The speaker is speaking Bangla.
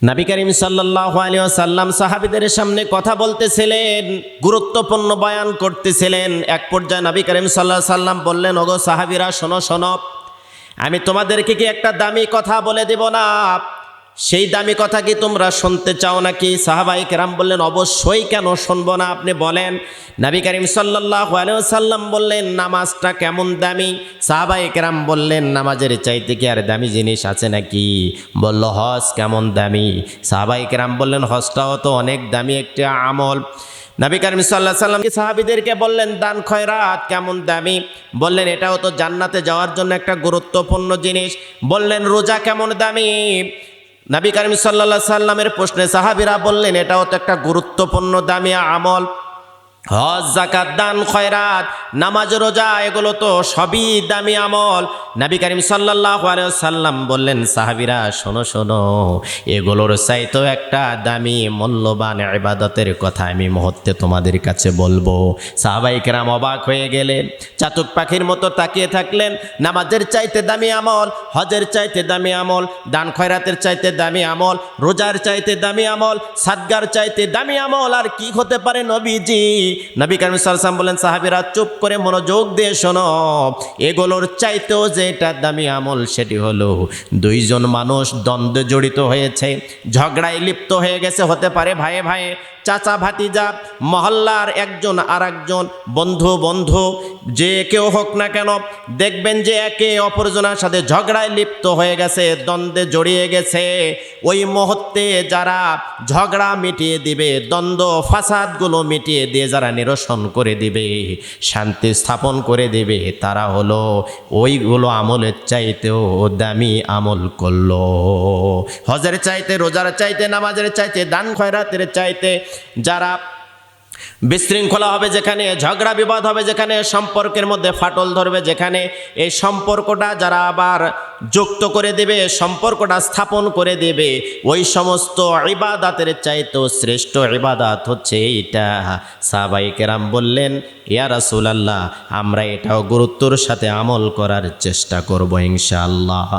নবী করিম সাল্লাল্লাহু আলাইহি ওয়াসাল্লাম সাহাবীদের সামনে কথা বলতেছিলেন, গুরুত্বপূর্ণ বয়ান করতেছিলেন। এক পর্যায়ে নবী করিম সাল্লাল্লাহু আলাইহি ওয়াসাল্লাম বললেন, ওগো সাহাবীরা শোনো শোনো, আমি তোমাদেরকে কি একটা দামি কথা বলে দেব না? সেই দামি কথা কি তোমরা শুনতে চাও নাকি? সাহাবায়ে কেরাম বললেন, অবশ্যই, কেন শুনবো না, আপনি বলেন। নবী করিম সাল্লাল্লাহু আলাইহি ওয়াসাল্লাম বললেন, নামাজটা কেমন দামি? সাহাবায়ে কেরাম বললেন, নামাজের চাইতে কি আর দামি জিনিস আছে নাকি? বলল, হজ কেমন দামি? সাহাবায়ে কেরাম বললেন, হজটাও তো অনেক দামি একটা আমল। নবী করিম সাল্লাল্লাহু আলাইহি ওয়াসাল্লাম সাহাবীদেরকে বললেন, দান খয়রাত কেমন দামি? বললেন, এটাও তো জান্নাতে যাওয়ার জন্য একটা গুরুত্বপূর্ণ জিনিস। বললেন, রোজা কেমন দামি? নবী করিম সাল্লাল্লাহু আলাইহি ওয়াসাল্লামের প্রশ্নে সাহাবীরা বললেন, এটাও তো একটা গুরুত্বপূর্ণ দামি আমল। হজ, যাকাত, দান খয়রাত, নামাজ, রোজা, এগুলো তো সবই দামি আমল। নবী করিম সাল্লাল্লাহু আলাইহি ওয়াসাল্লাম বললেন, সাহাবীরা শোনো শোনো, এগুলোর চাইতেও একটা দামি মূল্যবান ইবাদতের কথা আমি মুহূর্তে তোমাদের কাছে বলবো। সাহাবায়ে কেরাম অবাক হয়ে গেলেন, চাতক পাখির মতো তাকিয়ে থাকলেন। নামাজের চাইতে দামি আমল, হজের চাইতে দামি আমল, দান খয়রাতের চাইতে দামি আমল, রোজার চাইতে দামি আমল, সাদগার চাইতে দামি আমল আর কি হতে পারে নবীজি? নবী করিম সাল্লাল্লাহু আলাইহি ওয়াসাল্লাম বলেন, সাহাবীরা চুপ করে মনোযোগ দিয়ে শোনো, এগুলোর চাইতেও যে এটা দামি আমল, সেটি হলো দুইজন মানুষ দ্বন্দ্বে জড়িত হয়েছে, ঝগড়ায় লিপ্ত হয়ে গেছে। হতে পারে ভাইয়ে ভাইয়ে, চাচা ভাতিজা, মহল্লার একজন আর একজন, বন্ধু বন্ধু, যে কেউ হোক না কেন, দেখবেন যে একে অপরজনের সাথে ঝগড়ায় লিপ্ত হয়ে গেছে, দ্বন্দ্বে জড়িয়ে গেছে। ওই মুহূর্তে যারা ঝগড়া মিটিয়ে দিবে, দ্বন্দ্ব ফাসাদগুলো মিটিয়ে দিয়ে যারা নিরসন করে দিবে, শান্তি স্থাপন করে দিবে, তারা হলো ওইগুলো আমলের চাইতেও দামি আমল করলো। হজের চাইতে, রোজার চাইতে, নামাজের চাইতে, দান খয়রাতের চাইতে যারা বিশৃঙ্খলা হবে, যেখানে ঝগড়া বিবাদ হবে, যেখানে সম্পর্কের মধ্যে ফাটল ধরবে, যেখানে এই সম্পর্কটা যারা আবার যুক্ত করে দেবে, সম্পর্কটা স্থাপন করে দেবে, ওই সমস্ত ইবাদাতের চাইতেও শ্রেষ্ঠ ইবাদাত হচ্ছে এইটা। সাহাবায়ে কেরাম বললেন, ইয়া রাসূলুল্লাহ, আমরা এটাও গুরুত্বের সাথে আমল করার চেষ্টা করব ইনশাআল্লাহ।